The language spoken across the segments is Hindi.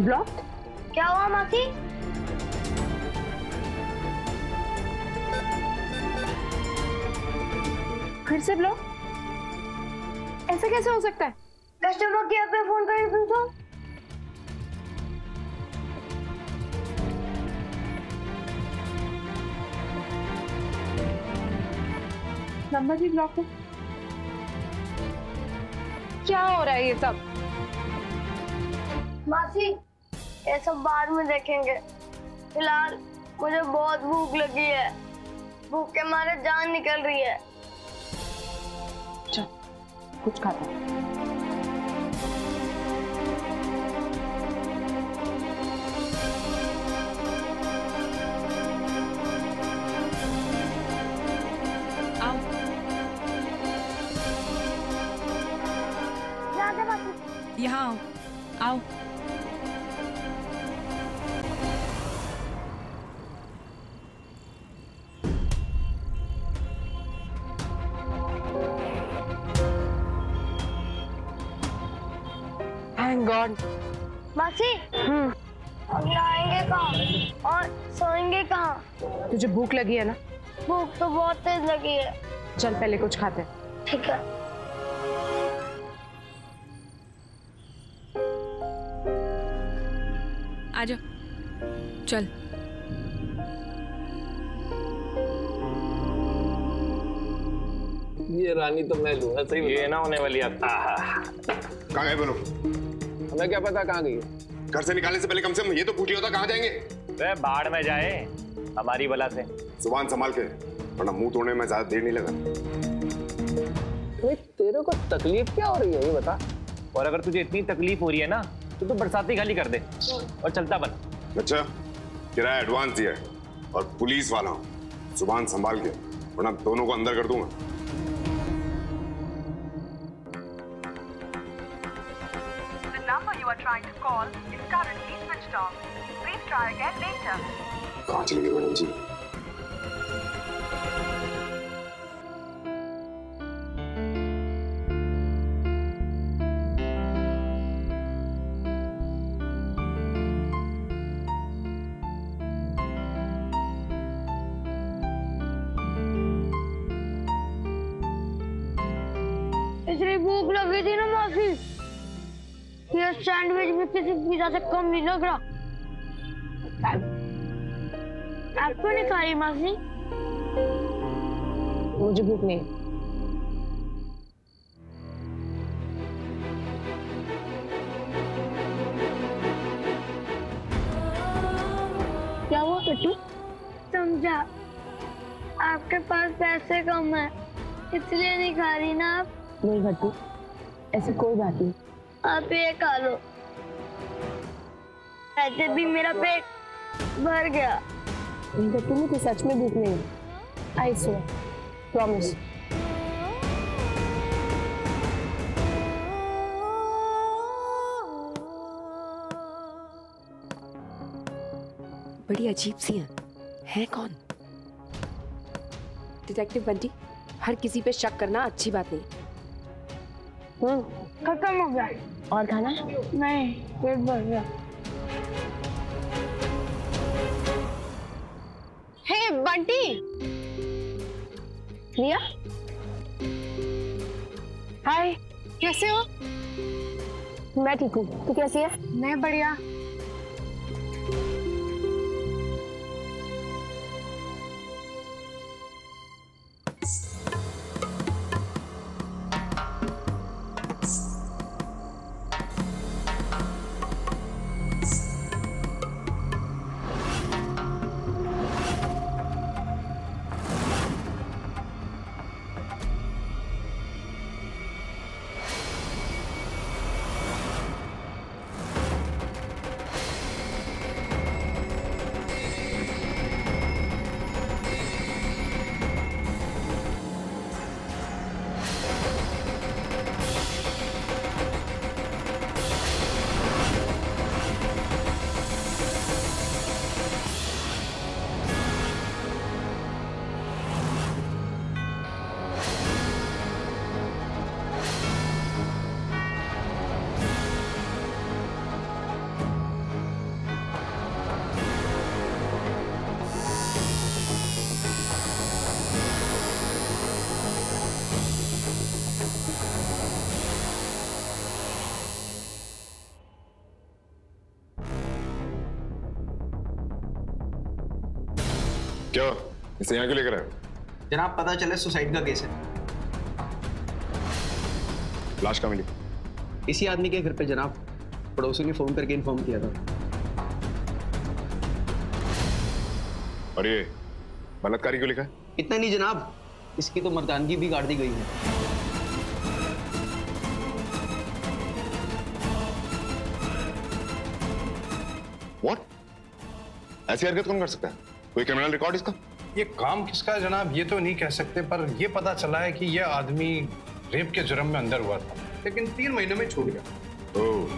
ब्लॉक? क्या हुआ मासी? फिर से ब्लॉक? ऐसा कैसे हो सकता है? कस्टमर केयर पे फोन करें पूछो। नंबर भी ब्लॉक है। क्या हो रहा है ये सब? मासी ये सब बाद में देखेंगे, फिलहाल मुझे बहुत भूख लगी है। भूख के मारे जान निकल रही है। चल कुछ खाता है। यहाँ आओ। Thank God. मासी अब आएंगे कहाँ और सोएंगे कहाँ? तुझे भूख लगी है ना? भूख तो बहुत तेज लगी है। चल पहले कुछ खाते हैं। ठीक है। आजा चल। ये रानी तो मैं लूंगा, सही ये ना होने वाली अब। कहाँ गए बोलो? हमें क्या पता कहाँ गई? घर से निकालने से पहले कम से कम ये तो पूछ लिया होता कहाँ जाएंगे। वे बाढ़ में जाए हमारी बला से। जुबान संभाल के, वरना मुंह तोड़ने में ज्यादा देर नहीं लगा। तेरे को तकलीफ क्या हो रही है ये बता। और अगर तुझे इतनी तकलीफ हो रही है ना तो तू बरसाती खाली कर दे और चलता बन। अच्छा, किराया एडवांस दिया है और पुलिस वाला हूँ, जुबान संभाल के, वरना दोनों को अंदर कर दूंगा। The number you are trying to call is currently switched off. Please try again later. कहाँ चली गई मैडम जी? इतनी भूख लगी थी ना मासी, ये सैंडविच भी किसी पिज़्ज़ा से कम नहीं लग रहा। आप क्यों नहीं खा रही मासी? मुझे भूख नहीं। क्या हुआ कट्टू? समझा, आपके पास पैसे कम है इसलिए नहीं खा रही ना आप? नहीं घट्टू, ऐसी कोई बात नहीं। आप ये खा लो, ऐसे भी मेरा पेट भर गया। नहीं घट्टू, मुझे सच में भूख नहीं है। I swear, promise. बड़ी अजीब सी है कौन? डिटेक्टिव बंटी, हर किसी पे शक करना अच्छी बात नहीं। खत्म हो गया। और खाना? नहीं, पेट भर गया। हे बंटी! रिया? हाय, कैसे हो? मैं ठीक हूँ, तू कैसी है? मैं बढ़िया। क्या इसे यहाँ क्यों लेकर आए? जनाब पता चले सुसाइड का केस है। लाश कहाँ मिली? इसी आदमी के घर पे जनाब, पड़ोसी ने फोन करके इन्फॉर्म किया था। और ये बलात्कारी क्यों लिखा है? इतना नहीं जनाब, इसकी तो मर्दानगी भी गाड़ दी गई है। What? ऐसी हरकत कौन कर सकता है? कोई क्रिमिनल रिकॉर्ड इसका? ये काम किसका है जनाब ये तो नहीं कह सकते, पर ये पता चला है कि ये आदमी रेप के जुर्म में अंदर हुआ था, लेकिन 3 महीने में छूट गया। ओह,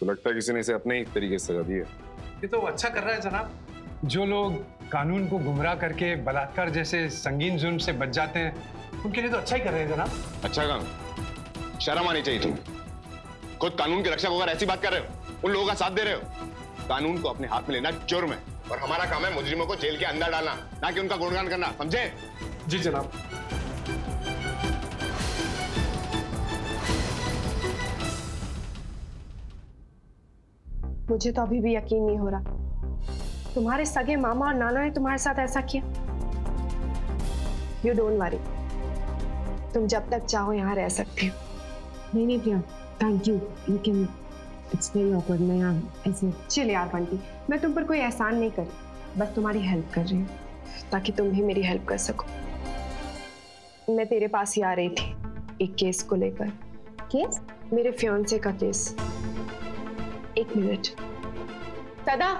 तो लगता है किसी ने इसे अपने ही तरीके से सजा दी है। ये तो अच्छा कर रहा है जनाब। जो लोग कानून को गुमराह करके बलात्कार जैसे संगीन जुर्म से बच जाते हैं, उनके लिए तो अच्छा ही कर रहे हैं जनाब। अच्छा काम, शर्म आनी चाहिए तुम्हें। खुद कानून के रक्षक होकर ऐसी बात कर रहे हो, उन लोगों का साथ दे रहे हो। कानून को अपने हाथ में लेना जुर्म है और हमारा काम है मुजरिमों को जेल के अंदर डालना, ना कि उनका गुणगान करना, समझे? जी जनाब। मुझे तो अभी भी यकीन नहीं हो रहा तुम्हारे सगे मामा और नाना ने तुम्हारे साथ ऐसा किया। यू डोंट वरी, तुम जब तक चाहो यहाँ रह सकते हो। नहीं प्रिया, थैंक यू, लेकिन इट्स वेरी ऑकवर्ड। मैं यहाँ ऐसे चल यार बंटी, मैं तुम पर कोई एहसान नहीं कर, बस तुम्हारी हेल्प कर रही हूँ ताकि तुम भी मेरी हेल्प कर सको। मैं तेरे पास ही आ रही थी एक केस को लेकर। केस? मेरे फियांसे का केस। 1 मिनट। सदा,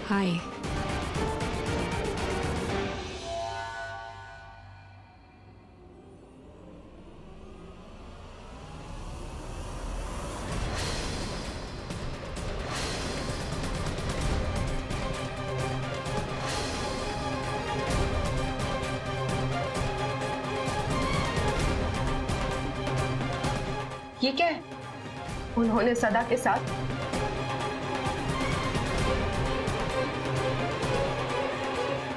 हाय। ये क्या है? उन्होंने सदा के साथ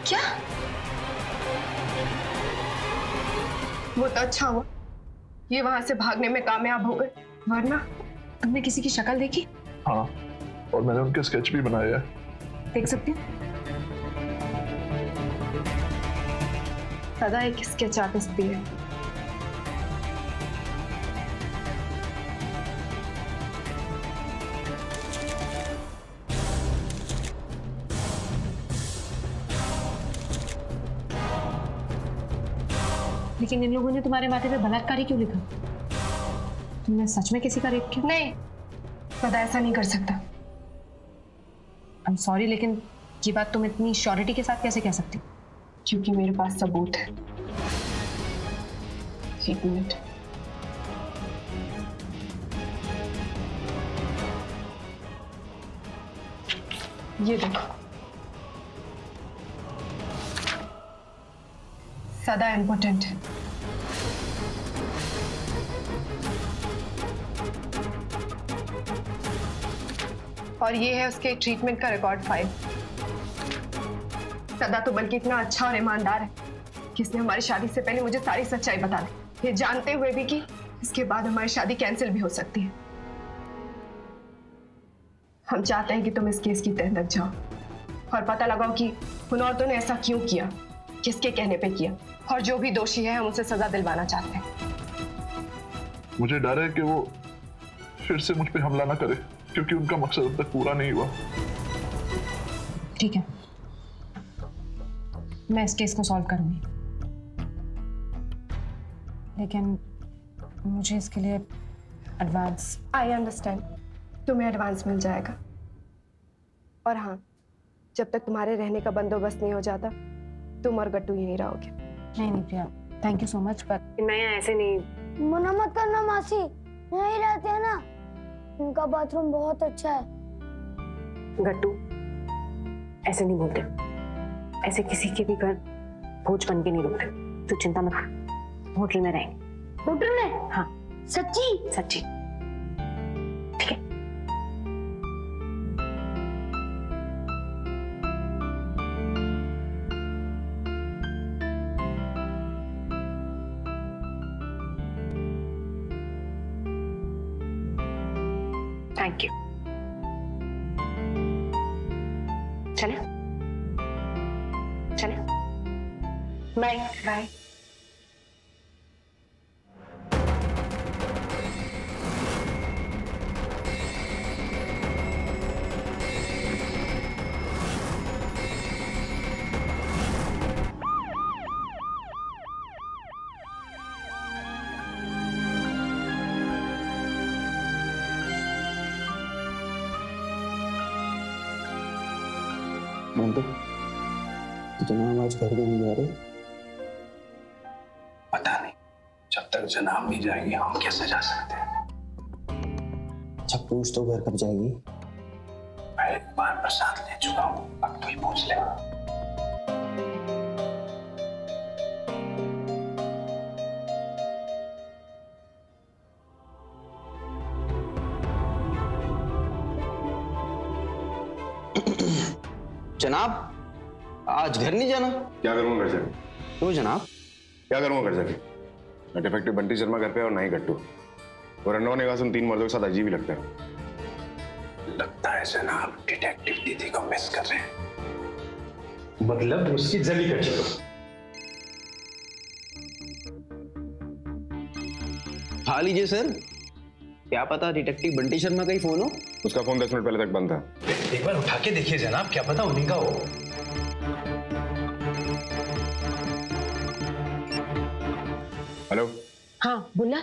क्या? वो तो अच्छा हुआ ये वहां से भागने में कामयाब हो गए, वरना तुमने किसी की शक्ल देखी? हाँ, और मैंने उनके स्केच भी बनाए हैं। देख सकती हूँ। सदा एक स्केच आर्टिस्ट भी है। लेकिन इन लोगों ने तुम्हारे माथे पे बलात्कारी क्यों लिखा? तुमने सच में किसी का रेप किया? नहीं, सदा ऐसा नहीं कर सकता। आई एम सॉरी, लेकिन ये बात तुम इतनी श्योरिटी के साथ कैसे कह सकती हो? क्योंकि मेरे पास सबूत है। 1 मिनट। ये देखो, सदा इम्पोर्टेंट है। और ये है उसके ट्रीटमेंट का रिकॉर्ड फाइल। सदा तो बल्कि इतना अच्छा और ईमानदार है कि इसने हमारी शादी से पहले मुझे सारी सच्चाई बता दी, ये जानते हुए भी कि इसके बाद हमारी शादी कैंसिल भी हो सकती है। हम चाहते हैं कि तुम इस केस की तह तक जाओ और पता लगाओ कि उन औरतों ने ऐसा क्यों किया, किसके कहने पे किया, और जो भी दोषी है हम उसे सजा दिलवाना चाहते हैं। मुझे डर है कि वो फिर से मुझ पे हमला ना करे, क्योंकि उनका मकसद अब तक पूरा नहीं हुआ। ठीक है, मैं इस केस को सॉल्व करूंगी, लेकिन मुझे इसके लिए एडवांस। आई अंडरस्टैंड, तुम्हें एडवांस मिल जाएगा। और हाँ, जब तक तुम्हारे रहने का बंदोबस्त नहीं हो जाता तुम और गट्टू यहीं रहोगे। नहीं प्रिया, थैंक यू सो मच, पर मैं ऐसे नहीं। मना मत करना मासी, यहीं रहते हैं ना, उनका बाथरूम बहुत अच्छा है। गट्टू, ऐसे नहीं बोलते, ऐसे किसी के भी घर भोज बन के नहीं रुकते। तू चिंता मत कर। होटल में रहेंगे। होटल में? हाँ सच्ची? सच्ची। ठीक है। Thank you. चले चले, बाय बाय। तो जनाब आज घर भी नहीं जा रहे। पता नहीं, जब तक जनाब नहीं जाएगी हम कैसे जा सकते हैं। अच्छा पूछ तो घर कब जाएगी? मैं एक बार प्रसाद ले चुका हूँ, अब तू ही पूछ ले। जनाब आज घर नहीं जाना? क्या करूंगा घर जाके? क्यों जनाब? क्या करूंगा घर जाके? ना डिफेक्टिव बंटी शर्मा घर पे और ना ही गट्टू। और रन्नवा निवास उन 3 मर्दों के साथ अजीब ही लगता है। लगता है जनाब डिटेक्टिव दीदी को मिस कर रहे हैं। मतलब उसकी जली कर चलो। खा लीजिए सर, क्या पता डिटेक्टिव बंटी शर्मा का ही फोन हो। उसका फोन 10 मिनट पहले तक बंद था। एक बार उठा के देखिए जनाब, क्या पता उन्हीं का हो। हेलो। हाँ बुल्ला।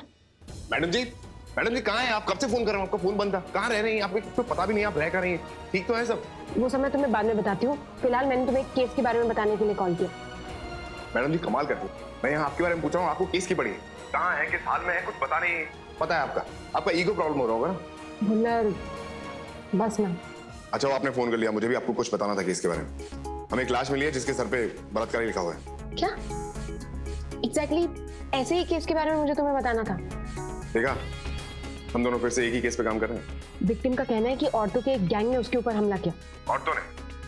मैडम जी कहाँ हैं आप? कब से फोन कर रहा हूँ, आपका फोन बंद था। कहाँ रह रही हैं? आपको तो पता भी नहीं आप रह कर रही हैं। ठीक तो है सब? वो सब मैं तुम्हें बाद में बताती हूँ, फिलहाल मैंने तुम्हें एक केस के बारे में बताने के लिए कॉल किया। मैडम जी कमाल करती हैं, मैं यहाँ आपके बारे में पूछ रहा हूँ, आपको केस की पड़ी है? कहाँ है, किस हाल में है, कुछ पता नहीं। पता है आपका ईगो प्रॉब्लम हो रहा होगा ना? बुल्लर बस ना। अच्छा वो आपने फोन कर लिया, मुझे भी आपको कुछ बताना था केस के बारे में। हमें एक लाश मिली है जिसके सर पे बलात्कारी लिखा हुआ है। क्या? एग्जैक्टली ऐसे ही केस के बारे में मुझे तुम्हें बताना था। देखा, हम दोनों फिर से एक ही केस पे काम कर रहे हैं। विक्टिम का कहना है कि औरतों के एक गैंग ने उसके ऊपर हमला किया। औरतों ने?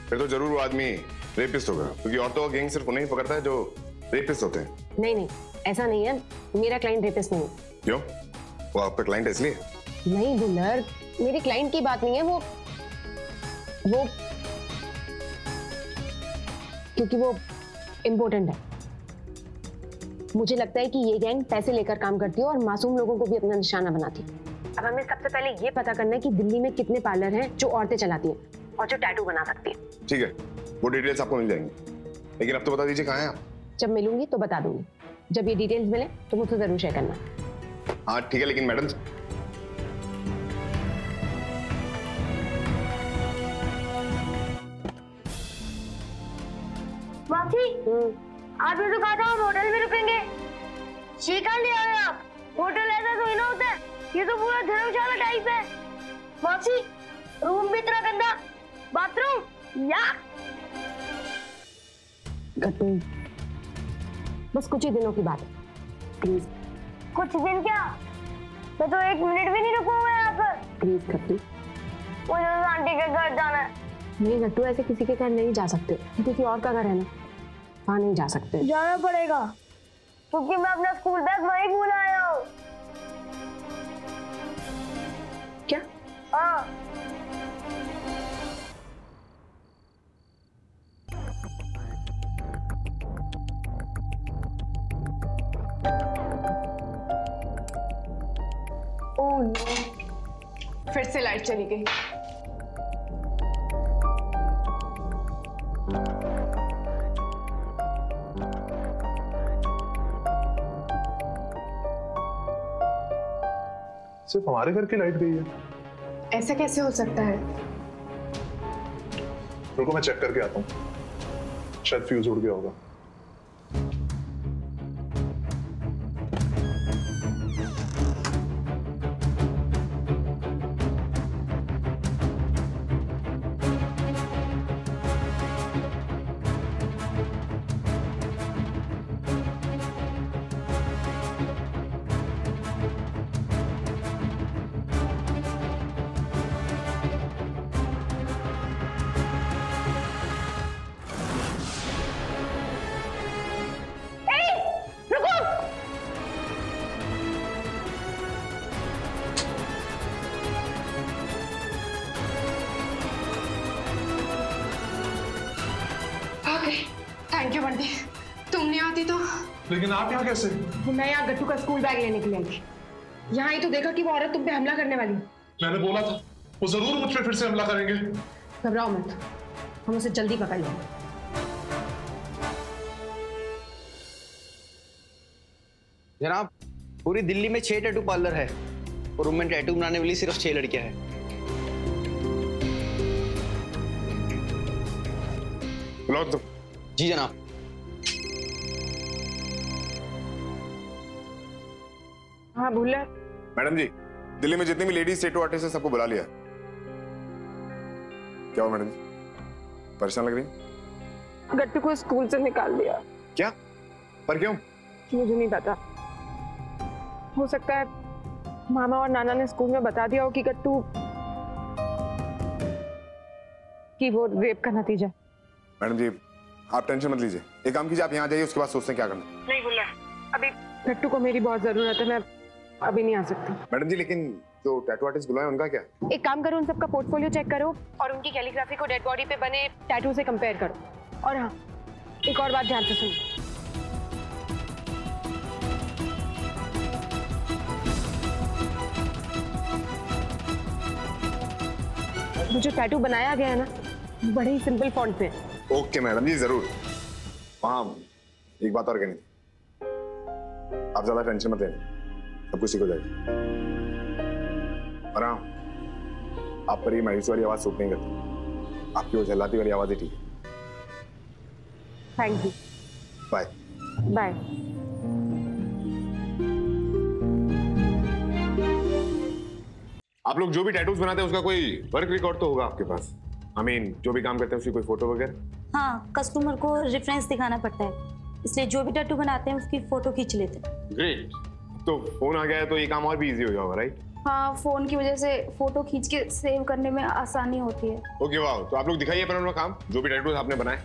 फिर तो जरूर वो आदमी रेपिस्ट होगा, क्योंकि औरतों का गैंग सिर्फ उन्हें ही पकड़ता है जो रेपिस्ट होते हैं। नहीं ऐसा नहीं है, मेरा क्लाइंट रेपिस्ट नहीं है। क्यों? वो आपका क्लाइंट है इसलिए? नहीं बुल्लर, मेरी क्लाइंट की बात नहीं है, वो क्योंकि वो इम्पोर्टेंट है। मुझे लगता है कि ये गैंग पैसे लेकर काम करती है और मासूम लोगों को भी अपना निशाना बनाती है। अब हमें सबसे पहले ये पता करना है कि दिल्ली में कितने पार्लर हैं जो औरतें चलाती हैं और जो टैटू बना सकती हैं। ठीक है, वो डिटेल्स आपको मिल जाएंगी, लेकिन अब तो बता दीजिए कहाँ हैं आप? जब मिलूंगी तो बता दूंगी। जब ये डिटेल्स मिले तो मुझसे जरूर शेयर करना। हाँ ठीक है, लेकिन मैडम मासी, आपने तो कहा था हम होटल में रुकेंगे। शिकार ले आए आप। होटल ऐसा तो ही ना होता है, ये तो पूरा धर्मशाला टाइप है। मासी, रूम भी इतना गंदा, बाथरूम यार। गट्टू, बस कुछ ही दिनों की बात है, प्लीज। कुछ दिन क्या, मैं तो 1 मिनट भी नहीं रुकूंगा यहाँ पर। प्लीज गट्टू। मुझे तो आंटी के घर जाना है। नहीं गट्टू, ऐसे किसी के घर नहीं जा सकते, किसी और का घर है ना, वहाँ नहीं जा सकते। जाना पड़ेगा, क्योंकि मैं अपना स्कूल बैग वहीं भूल आया हूँ। क्या? हाँ। ओह नो, फिर से लाइट चली गई। सिर्फ हमारे घर की लाइट गई है? ऐसा कैसे हो सकता है? रुको मैं चेक करके आता हूँ, शायद फ्यूज उड़ गया होगा। लेकिन आप यहाँ कैसे? मैं यहाँ गट्टू का स्कूल बैग लेने के लिए आई थी। यहाँ ही तो देखा कि वो औरत तुम पे हमला करने वाली है। मैंने बोला था वो जरूर मुझ पे फिर से हमला करेंगे। घबराओ मत, हम उसे जल्दी पकड़ लेंगे। जनाब, पूरी दिल्ली में 6 टैटू पार्लर है और रूम में टैटू बनाने वाली सिर्फ 6 लड़कियां हैं। बुलाओ तुम। जी जनाब। हाँ भूला। मैडम जी, दिल्ली में जितनी भी लेडीज टैटू आर्टिस्ट है सबको बुला लिया। क्या हुआ मैडम जी, परेशान लग रही? गट्टू को स्कूल से निकाल दिया। क्या? पर क्यों? मुझे नहीं पता, हो सकता है मामा और नाना ने स्कूल में बता दिया हो कि गट्टू कि वो रेप का नतीजा। मैडम जी आप टेंशन मत लीजिए, एक काम कीजिए, आप यहाँ जाइए, उसके बाद सोचते हैं क्या करना। नहीं भूला, अभी गट्टू को मेरी बहुत जरूरत है, मैं अभी नहीं आ सकती। मैडम जी लेकिन जो टैटू आर्टिस्ट बुलाए उनका क्या? एक काम करो, उन सबका पोर्टफोलियो चेक करो और उनकी कैलीग्राफी को डेड बॉडी पे बने टैटू से कंपेयर करो। और हाँ, एक और बात ध्यान से सुनो, वो जो टैटू बनाया गया है ना, बड़े ही सिंपल फॉन्ट पे। ओके मैडम जी जरूर। वहाँ एक बात और कहनी थी, आप ज्यादा टेंशन मत लेना, सब कुछ ठीक हो जाएगा। और हाँ, आप पर ये मायूसी वाली आवाज सूट नहीं करती, आपकी वो झल्लाती वाली आवाज ही ठीक है। Thank you. Bye bye. आप लोग जो भी टैटूज बनाते हैं उसका कोई वर्क रिकॉर्ड तो होगा आपके पास? आई मीन जो भी काम करते हैं उसकी कोई फोटो वगैरह? हाँ, कस्टमर को रेफरेंस दिखाना पड़ता है, इसलिए जो भी टैटू बनाते हैं उसकी फोटो खींच लेते हैं। ग्रेट, तो फोन आ गया है तो ये काम और भी इजी हो जाएगा, राइट? हाँ, फोन की वजह से फोटो खींच के सेव करने में आसानी होती है। ओके वाह, तो आप लोग दिखाइए अपना काम, जो भी टैटूज आपने बनाए।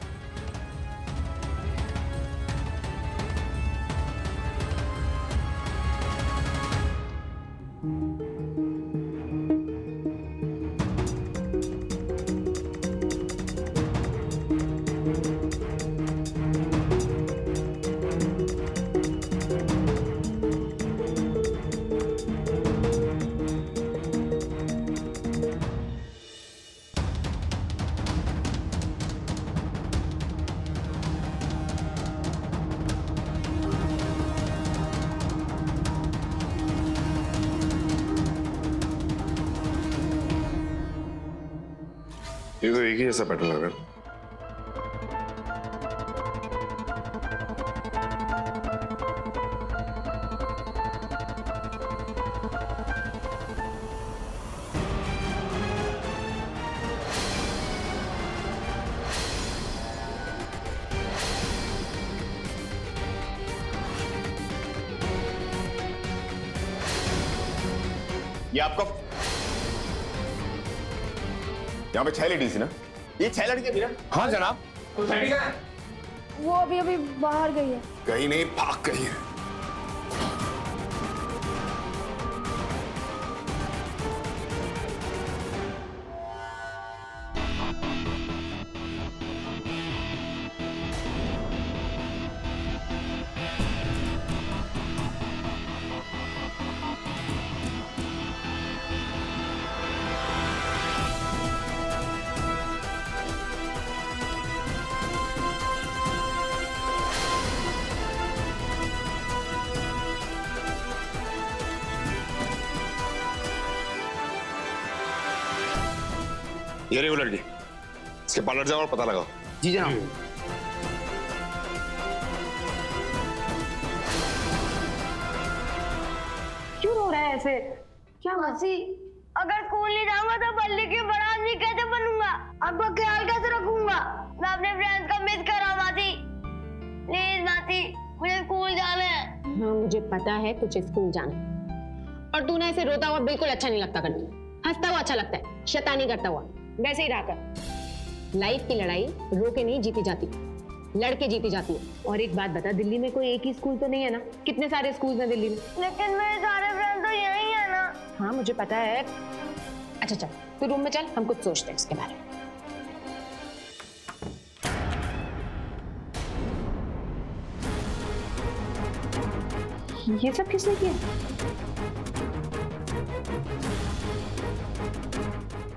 ये तो एक ही जैसा पैटर्न लग रहा है। ये आपका यहाँ पे 6 लेडीज थी ना? ये 6 लड़कियां थी ना? हाँ जनाब। वो अभी बाहर गई है। कहीं नहीं, भाग गई है। ये रही वो लड़की, इसके पार्लर जाओ और पता लगाओ। जी जनाब। क्यों रो रहा है ऐसे? क्या मासी, अगर स्कूल नहीं जाऊंगा तो बल्ली की बड़ा आदमी कैसे बनूंगा? आपका ख्याल कैसे रखूंगा? मैं अपने फ्रेंड्स का मिस कर रहा हूँ मासी। प्लीज मासी, मुझे स्कूल जाना है। हाँ मुझे पता है तुझे स्कूल जाना है, और तू ना ऐसे रोता हुआ बिल्कुल अच्छा नहीं लगता करना, हंसता हुआ अच्छा लगता है, शैतानी करता हुआ। वैसे ही रहा कर। लाइफ की लड़ाई रो के नहीं जीती जाती, लड़के जीती जाती है। और एक बात बता, दिल्ली में कोई एक ही स्कूल तो नहीं है ना? कितने सारे स्कूल हैं दिल्ली में। लेकिन मेरे सारे फ्रेंड तो यही है ना। हाँ मुझे पता है। अच्छा चल तू रूम में चल, हम कुछ सोचते हैं इसके बारे में। ये सब किसने किया?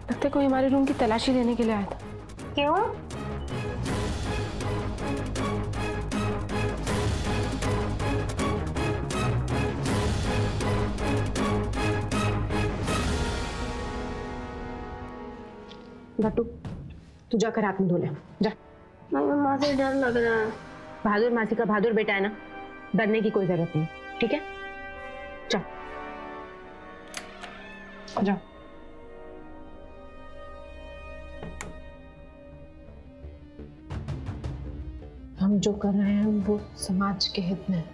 लगता है कोई हमारे रूम की तलाशी लेने के लिए आया था। क्यों? भट्टू, तू जाकर हाथ में धो ले, जा। माँ से डर लग रहा है। बहादुर मासी का बहादुर बेटा है ना, डरने की कोई जरूरत नहीं, ठीक है? जाओ जाओ। हम जो कर रहे हैं वो समाज के हित में है।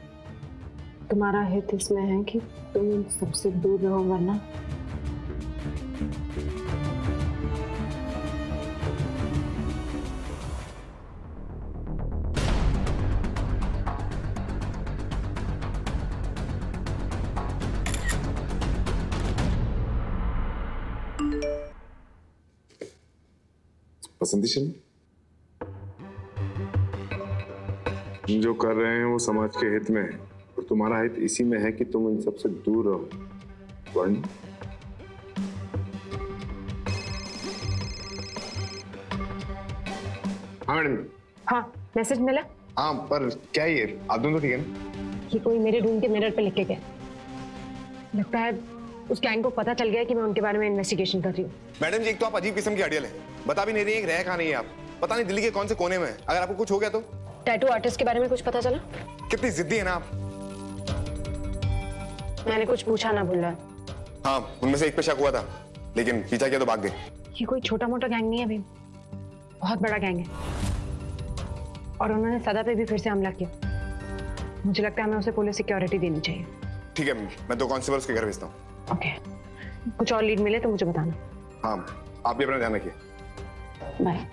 तुम्हारा हित इसमें है कि तुम इन सबसे दूर रहो, वरना बसंती शर्मा, तुम जो कर रहे हैं वो समाज के हित में है और तुम्हारा हित इसी में है कि तुम इन सबसे दूर रहो। हाँ मैडम। हाँ, मैसेज मिला? हाँ, पर क्या ये आप दोनों तो ठीक है ना? ये कोई मेरे रूम के मिरर पे लिख के गया। लगता है उस गैंग को पता चल गया कि मैं उनके बारे में इन्वेस्टिगेशन कर रही हूँ। मैडम जी, एक तो आप अजीब किस्म की अड़ियल है, बता भी नहीं रही है, रह कहाँ नहीं है आप, पता नहीं दिल्ली के कौन से कोने में है। अगर आपको कुछ हो गया तो? टैटू आर्टिस्ट के बारे में कुछ पता चला? कितनी जिद्दी है ना आप। मैंने कुछ पूछा ना भूला। हाँ, उनमें से एक पे शक हुआ था, लेकिन पीछा किया तो भाग गए। ये कोई छोटा मोटा गैंग नहीं है अभी, बहुत बड़ा गैंग है और उन्होंने सदा पे भी फिर से हमला किया। मुझे लगता है हमें उसे पुलिस सिक्योरिटी देनी चाहिए। ठीक है, मैं 2 कांस्टेबल्स के घर भेजता हूँ। ओके, कुछ और लीड मिले तो मुझे बताना। हाँ, आप भी अपना ध्यान रखिए। बाय।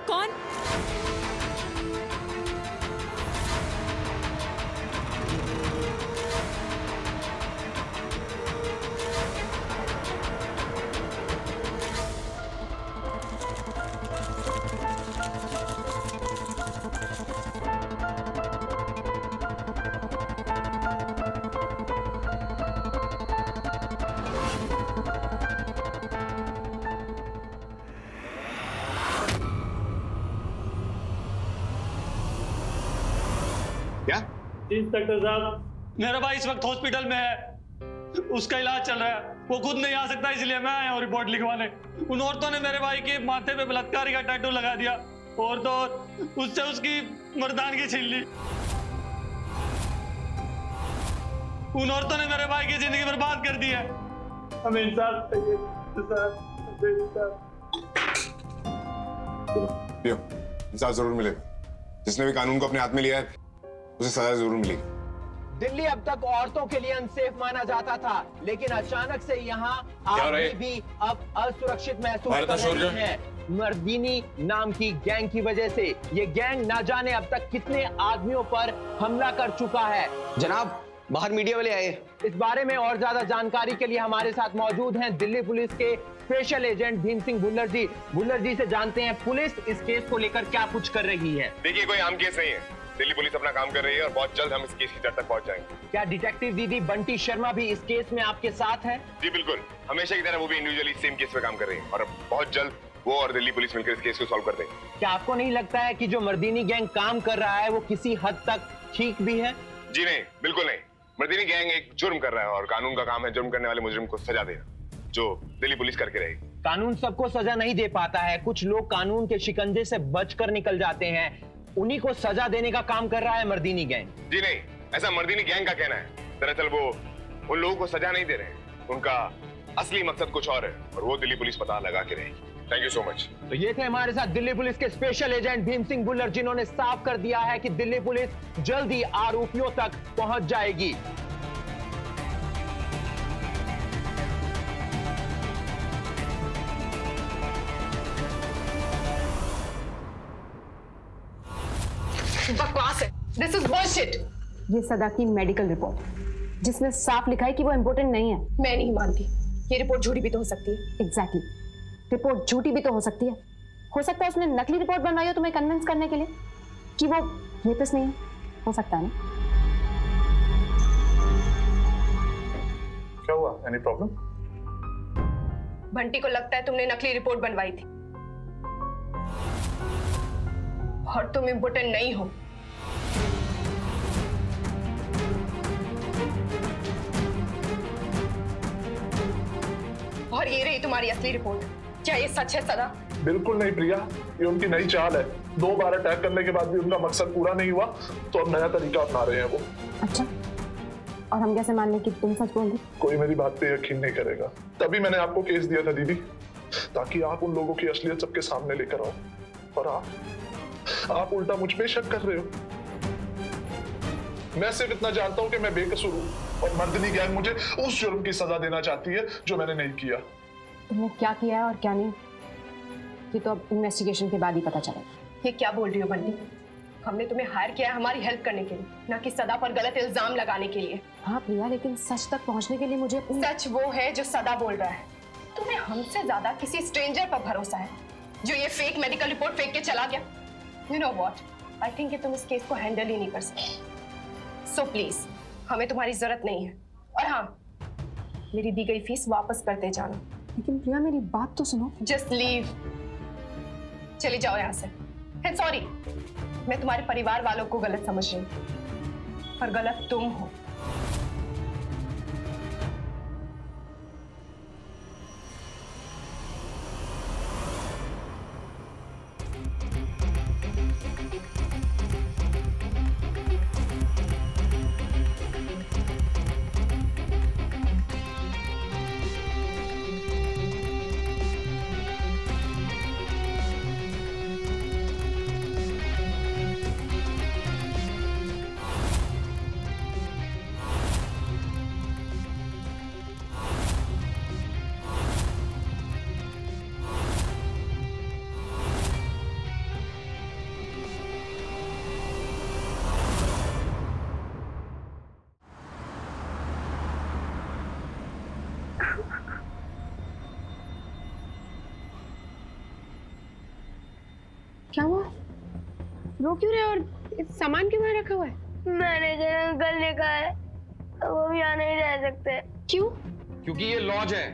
कौन? क्या? इंस्पेक्टर साहब, मेरा भाई इस वक्त हॉस्पिटल में है, उसका इलाज चल रहा है। वो खुद नहीं आ सकता, इसलिए मैं आया हूँ रिपोर्ट लिखवाने। उन औरतों ने मेरे भाई के माथे पे बलात्कार का टैटू लगा दिया और तो उससे उसकी मर्दानगी छीन ली। उन औरतों ने मेरे भाई की जिंदगी बर्बाद कर दी है। हमें इंसाफ चाहिए सर। इंसाफ जरूर मिलेगा। जिसने भी कानून को अपने हाथ में लिया है उसे सजा जरूर मिलेगी। दिल्ली अब तक औरतों के लिए अनसेफ माना जाता था, लेकिन अचानक से यहाँ आदमी भी अब असुरक्षित महसूस कर रहे हैं मर्दिनी नाम की गैंग की वजह से। ये गैंग ना जाने अब तक कितने आदमियों पर हमला कर चुका है। जनाब, बाहर मीडिया वाले आए। इस बारे में और ज्यादा जानकारी के लिए हमारे साथ मौजूद हैं दिल्ली पुलिस के स्पेशल एजेंट भीम सिंह भुल्लर जी। भुल्लर जी से जानते हैं पुलिस इस केस को लेकर क्या कुछ कर रही है। देखिए, कोई आम केस नहीं है। दिल्ली पुलिस अपना काम कर रही है और बहुत जल्द हम इस केस की जड़ तक पहुंच जाएंगे। क्या डिटेक्टिव दीदी बंटी शर्मा भी इस केस में आपके साथ है? जी बिल्कुल, हमेशा की तरह वो भी इंडिविजुअली सेम केस पे काम कर रही है और बहुत जल्द वो और दिल्ली पुलिस मिलकर इस केस को सॉल्व कर देंगे। क्या आपको नहीं लगता है कि जो मर्दिनी गैंग काम कर रहा है वो किसी हद तक ठीक भी है? जी नहीं, बिल्कुल नहीं। मर्दिनी गैंग एक जुर्म कर रहा है और कानून का काम है जुर्म करने वाले मुजरिम को सजा देना, जो दिल्ली पुलिस करके रहेगी। कानून सबको सजा नहीं दे पाता है, कुछ लोग कानून के शिकंजे से बचकर निकल जाते हैं, उन्हीं को सजा देने का काम कर रहा है मर्दिनी गैंग। जी नहीं, ऐसा मर्दिनी गैंग का कहना है। दरअसल वो उन लोगों को सजा नहीं दे रहे हैं, उनका असली मकसद कुछ और है और वो दिल्ली पुलिस पता लगा के रहेगी। Thank you so much. तो ये थे हमारे साथ दिल्ली पुलिस के स्पेशल एजेंट भीम सिंह भुल्लर, जिन्होंने साफ कर दिया है कि दिल्ली पुलिस जल्द ही आरोपियों तक पहुंच जाएगी। बकवास है। This is bullshit। ये सदा की मेडिकल रिपोर्ट जिसमें साफ लिखा है कि वो इम्पोर्टेंट नहीं है। मैं नहीं मानती। ये रिपोर्ट झूठी भी तो हो सकती है। एग्जैक्टली, रिपोर्ट झूठी भी तो हो सकती है। हो सकता है उसने नकली रिपोर्ट बनवाई हो तुम्हें कन्विंस करने के लिए कि वो रेपिस्ट नहीं है। हो सकता है ना? क्या हुआ? Any problem? बंटी को लगता है तुमने नकली रिपोर्ट बनवाई थी और तुम इम्पोर्टेंट नहीं हो। और ये रही तुम्हारी असली रिपोर्ट। क्या ये सच है सदा? बिल्कुल नहीं प्रिया, ये उनकी नई चाल है। 2 बार अटैक करने के बाद भी उनका मकसद पूरा नहीं हुआ तो अब नया तरीका अपना रहे हैं वो। अच्छा, और हम कैसे मान लें कि तुम सच बोल रही? कोई मेरी बात पे यकीन नहीं करेगा। तभी मैंने आपको केस दिया था दीदी, ताकि आप उन लोगों की असलियत सबके सामने लेकर आओ। और आप उल्टा मुझ पे शक कर रहे हो। मैं सिर्फ इतना जानता हूं कि मैं बेकसूर हूं और मर्दनी गैंग मुझे उस जुर्म की सजा देना चाहती है जो मैंने नहीं किया। तुमने क्या किया है और क्या नहीं, ये तो अब इन्वेस्टिगेशन के बाद ही पता चलेगा। ये क्या बोल रही हो बंटी? हमने तुम्हें हायर किया है हमारी हेल्प करने के लिए, ना कि सदा पर गलत इल्जाम लगाने के लिए। हाँ प्रिया, लेकिन सच तक पहुंचने के लिए मुझे सच वो है जो सदा बोल रहा है। तुम्हें हमसे ज्यादा किसी स्ट्रेंजर पर भरोसा है जो ये फेक मेडिकल रिपोर्ट फेंक के चला गया। You know what, I think कि तुम इस केस को हैंडल ही नहीं कर सकते। सो प्लीज, हमें तुम्हारी जरूरत नहीं है। और हाँ, मेरी दी गई फीस वापस करते जाना। लेकिन प्रिया मेरी बात तो सुनो। जस्ट लीव, चली जाओ यहाँ से। एंड सॉरी, मैं तुम्हारे परिवार वालों को गलत समझ रही हूँ, पर गलत तुम हो। क्या हुआ? रो क्यों रहे और सामान क्यों वहां रखा हुआ है? मैनेजर अंकल ने कहा है वो यहाँ नहीं रह सकते। क्यों? क्योंकि ये लॉज है,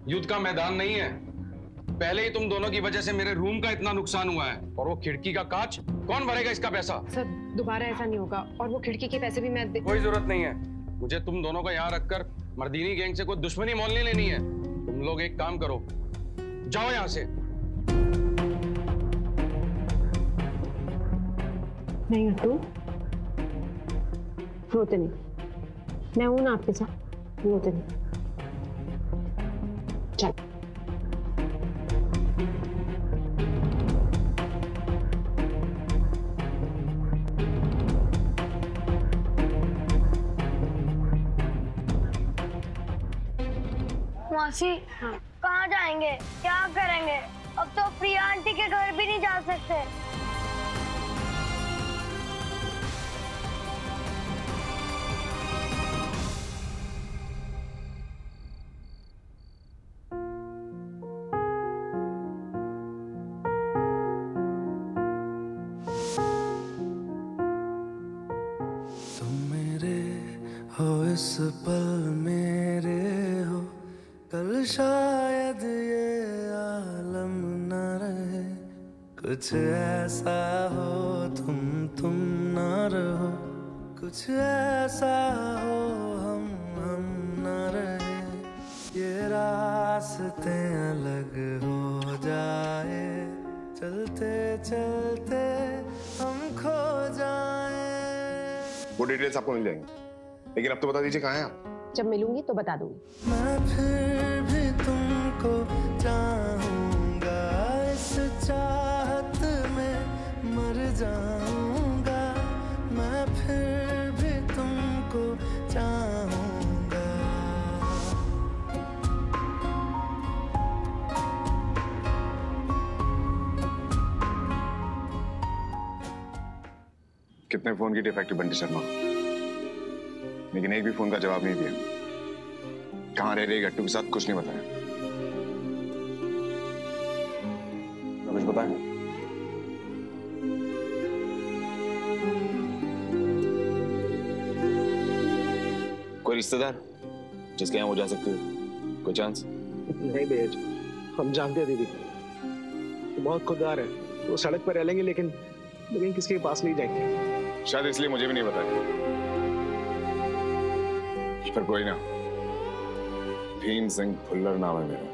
युद्ध का मैदान नहीं है। पहले ही तुम दोनों की वजह से मेरे रूम का इतना नुकसान हुआ है, और वो खिड़की का कांच कौन भरेगा इसका पैसा? सर, दोबारा ऐसा नहीं होगा, और वो खिड़की के पैसे भी मैं कोई जरूरत नहीं है। मुझे तुम दोनों को यहाँ रखकर मर्दीनी गैंग से कोई दुश्मनी मोल नहीं लेनी है। तुम लोग एक काम करो, जाओ यहाँ से। नहीं हटू, रोते नहीं, मैं हूं ना आपके साथ, रोते नहीं। चल। मौसी, हाँ। कहाँ जाएंगे, क्या करेंगे? अब तो प्रिया आंटी के घर भी नहीं जा सकते। हो इस पल मेरे हो, कल शायद ये आलम न रहे। कुछ ऐसा हो तुम न रहो, कुछ ऐसा हो हम न रहे। ये रास्ते अलग हो जाए, चलते चलते हम खो जाए। वो डिटेल्स आपको मिल जाएंगी, लेकिन अब तो बता दीजिए कहाँ हैं आप? जब मिलूंगी तो बता दूंगी। मैं फिर भी तुमको चाहूंगा, इस चाहत में मर जाऊंगा। मैं फिर भी तुमको चाहूंगा। कितने फोन की डिफेक्टिव बंटी शर्मा, लेकिन एक भी फोन का जवाब नहीं दिया। कहाँ रह रही है गट्टू के साथ, कुछ नहीं बताया। कुछ बताया? कोई रिश्तेदार जिसके यहाँ वो जा सकती हो? कोई चांस? नहीं बेज, हम जानते हैं दीदी को, बहुत खुददार है। वो सड़क पर रह लेंगे लेकिन किसके पास नहीं जाएंगे। शायद इसलिए मुझे भी नहीं बताया। पर कोई ना, भीम सिंह भुल्लर नाम है मेरा,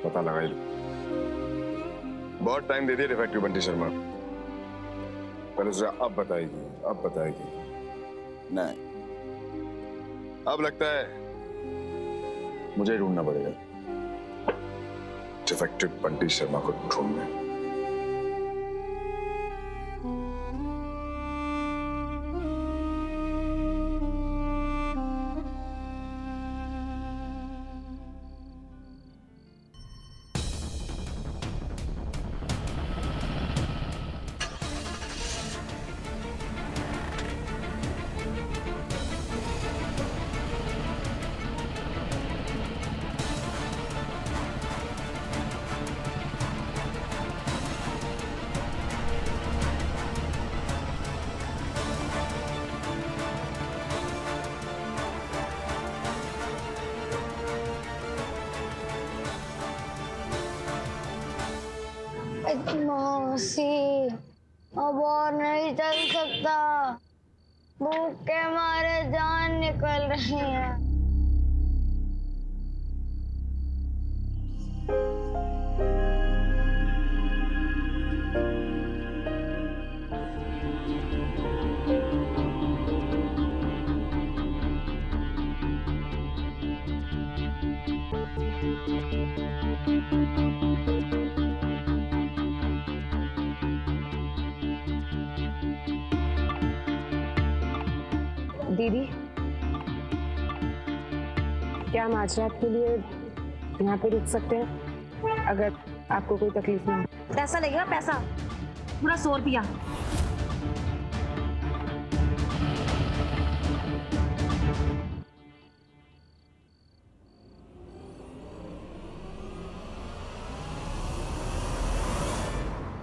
पता लगा ही लो। बहुत टाइम दे दिया डिफेक्टिव बंटी शर्मा, पर उसे अब बताएगी नहीं। अब लगता है मुझे ढूंढना पड़ेगा डिफेक्टिव बंटी शर्मा को ढूंढने। मौसी, अब और नहीं चल सकता, भूख के मारे जान निकल रही है। दीदी, क्या हम आज रात के लिए यहाँ पे रुक सकते हैं, अगर आपको कोई तकलीफ ना हो? पैसा लगेगा, पैसा पूरा 100 रुपया।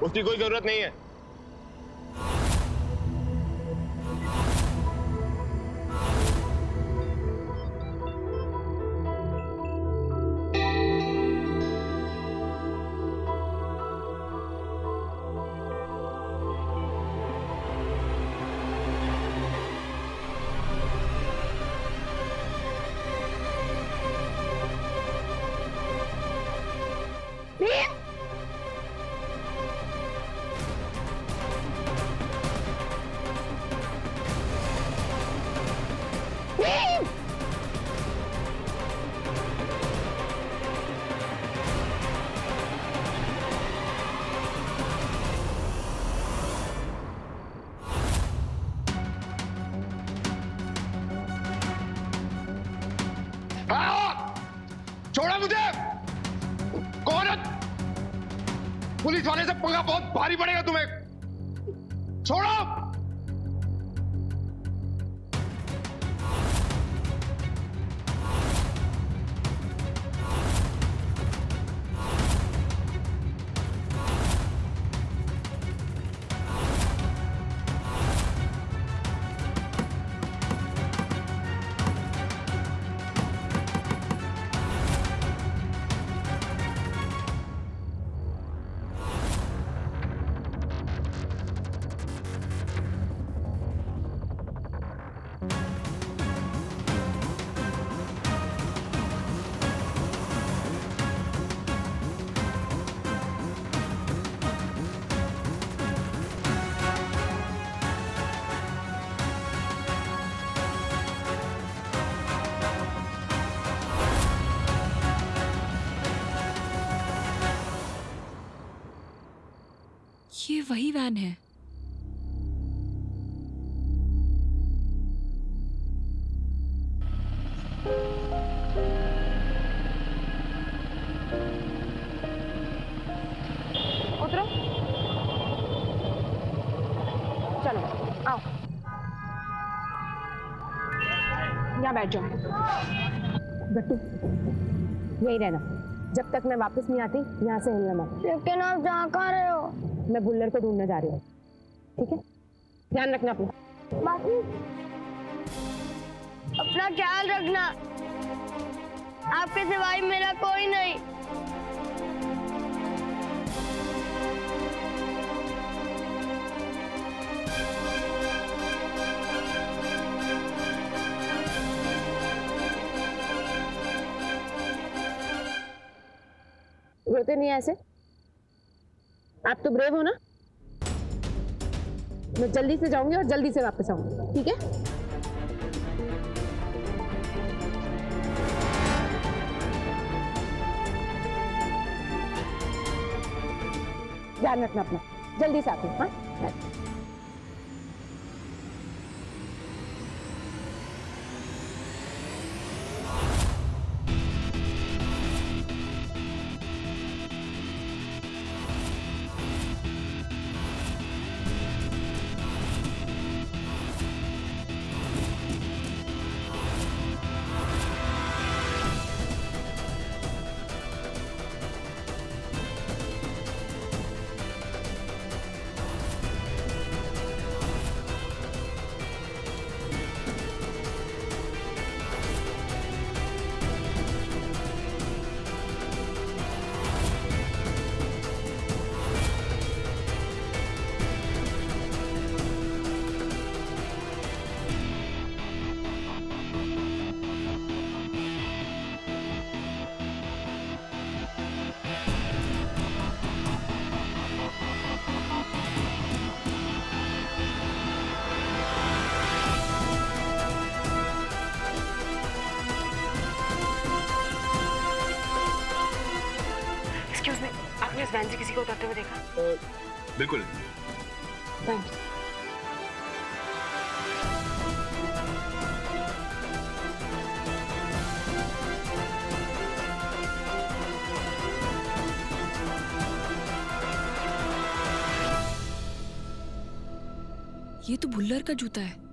उसकी कोई जरूरत नहीं है। छोड़ा मुझे! कौन है? पुलिस वाले से पंगा बहुत भारी पड़ेगा तुम्हें। छोड़ो! ये वही वैन है। उतरो, चलो आओ, यहाँ बैठ जाओ। गट्टू यही रहना, जब तक मैं वापस नहीं आती यहाँ से हिलना मत। लेकिन आप जा कहाँ रहे हो? मैं बुल्लर को ढूंढने जा रही हूँ, ठीक है? ध्यान रखना अपना। मासी अपना ख्याल रखना, आपके सिवाय मेरा कोई नहीं। रोते नहीं ऐसे, आप तो ब्रेव हो ना। मैं जल्दी से जाऊंगी और जल्दी से वापस आऊंगी, ठीक है? ध्यान रखना अपना, जल्दी से आती हूँ। हाँ, आपने इस वैन से किसी को उतरते हुए देखा? बिल्कुल। थैंक्स। ये तो भुल्लर का जूता है।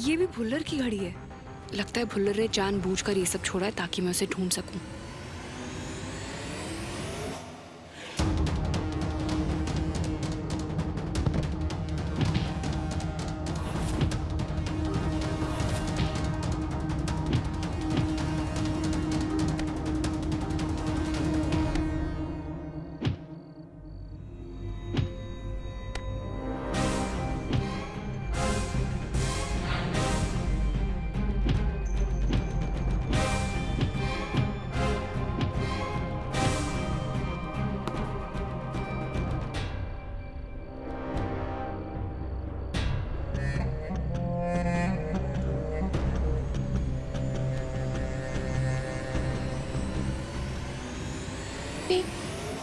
ये भी भुल्लर की घड़ी है। लगता है भुल्लर ने जानबूझकर ये सब छोड़ा है ताकि मैं उसे ढूंढ सकूं।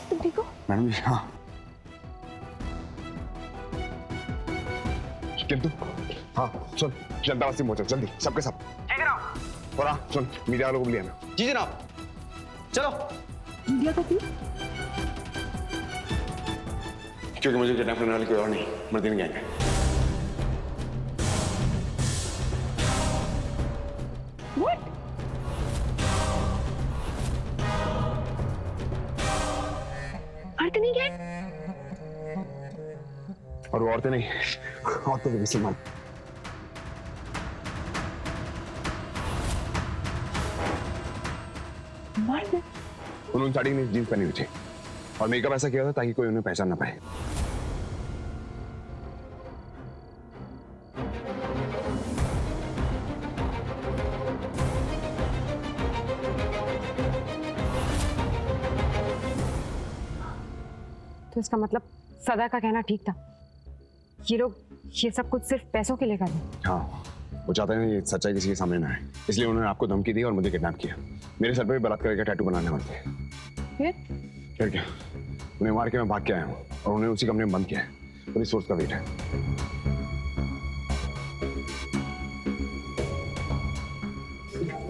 तुम ठीक हो? मैडम जी, हाँ। किंतु हाँ सुन, जनता बस्ती पहुंचो जल्दी, सबके सब। ठीक है ना? और हाँ सुन, मीडिया वालों को भी ले आना। जी जनाब, चलो। मीडिया को क्यों? क्योंकि मुझे किडनैप करने वाली कोई और नहीं, मर्दीन गैंग है। What? मर्दीन गैंग? और वो औरतें नहीं, औरतों के मुसलमान। मर्द? उन्होंने साड़ी में जींस पहनी हुई थी और मेकअप ऐसा किया था ताकि कोई उन्हें पहचान ना पाए। तो इसका मतलब सदा का कहना ठीक था। ये लोग ये सब कुछ सिर्फ पैसों के लिए कर रहे हैं। हाँ, वो चाहते हैं ये सच्चाई किसी के सामने ना आए, इसलिए उन्होंने आपको धमकी दी और मुझे किडनैप किया। मेरे सर पे भी बलात्कार का टैटू बनाने वाले थे। फिर क्या, उन्हें मार के मैं भाग के आया हूँ और उन्हें उसी कमरे में बंद किया है। पुलिस फोर्स का वेट है।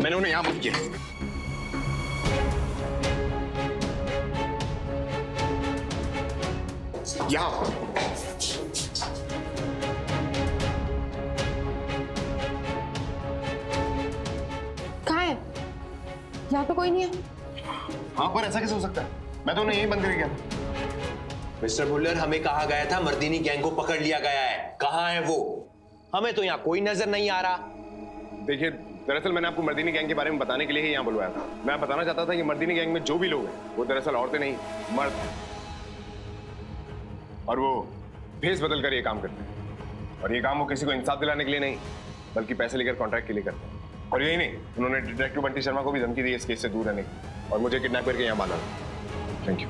मैंने उन्हें यहां बुक किया। यहां कहाँ है? यहाँ तो कोई नहीं है। हाँ, पर ऐसा कैसे हो सकता है? मैं तो उन्हें यहीं बंद करके गया। मिस्टर बुल्लर, हमें कहा गया था मर्दिनी गैंग को पकड़ लिया गया है। कहाँ है वो? हमें तो यहाँ कोई नजर नहीं आ रहा। देखिए, दरअसल मैंने आपको मर्दिनी गैंग के बारे में बताने के लिए ही यहाँ बुलवाया था। मैं बताना चाहता था कि मर्दिनी गैंग में जो भी लोग हैं वो दरअसल औरतें नहीं, मर्द हैं। और वो भेस बदल कर ये काम करते हैं। और ये काम वो किसी को इंसाफ दिलाने के लिए नहीं, बल्कि पैसे लेकर कॉन्ट्रैक्ट के लिए करते हैं। और यही नहीं, उन्होंने डिटेक्टिव बंटी शर्मा को भी धमकी दी इस केस से दूर रहने की, और मुझे किडनैप करके यहाँ बांधा। Thank you.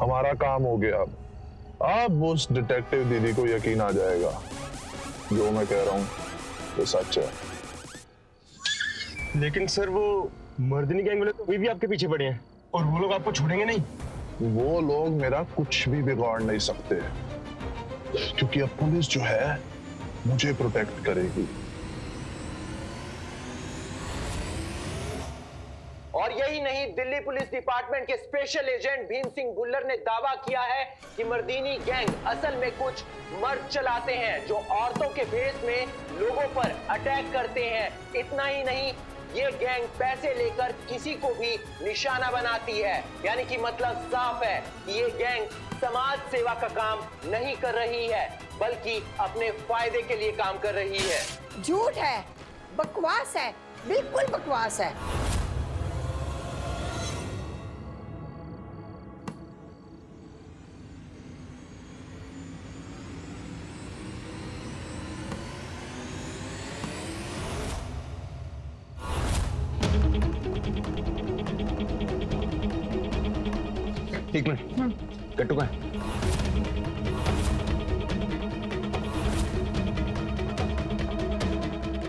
हमारा काम हो गया। अब उस डिटेक्टिव दीदी को यकीन आ जाएगा जो मैं कह रहा हूं वो सच है। लेकिन सर, वो मर्दिनी गैंग वाले तो अभी भी आपके पीछे पड़े हैं और वो लोग आपको छोड़ेंगे नहीं। वो लोग मेरा कुछ भी बिगाड़ नहीं सकते, क्योंकि अब पुलिस जो है मुझे प्रोटेक्ट करेगी। और यही नहीं, दिल्ली पुलिस डिपार्टमेंट के स्पेशल एजेंट भीम सिंह बुल्लर ने दावा किया है कि मर्दिनी गैंग असल में कुछ मर्द चलाते हैं जो औरतों के भेष में लोगों पर अटैक करते हैं। इतना ही नहीं, ये गैंग पैसे लेकर किसी को भी निशाना बनाती है। यानी कि मतलब साफ है कि ये गैंग समाज सेवा का काम नहीं कर रही है, बल्कि अपने फायदे के लिए काम कर रही है। झूठ है, बकवास है, बिल्कुल बकवास है। एक मिनट, कट्टू का है?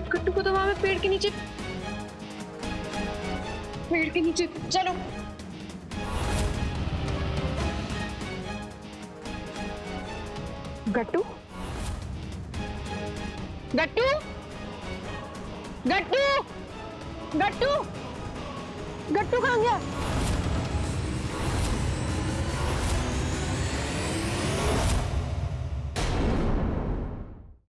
कट्टू को तो वहां पेड़ के नीचे चलो। गट्टू गट्टू गट्टू गट्टू गट्टू कहाँ गया?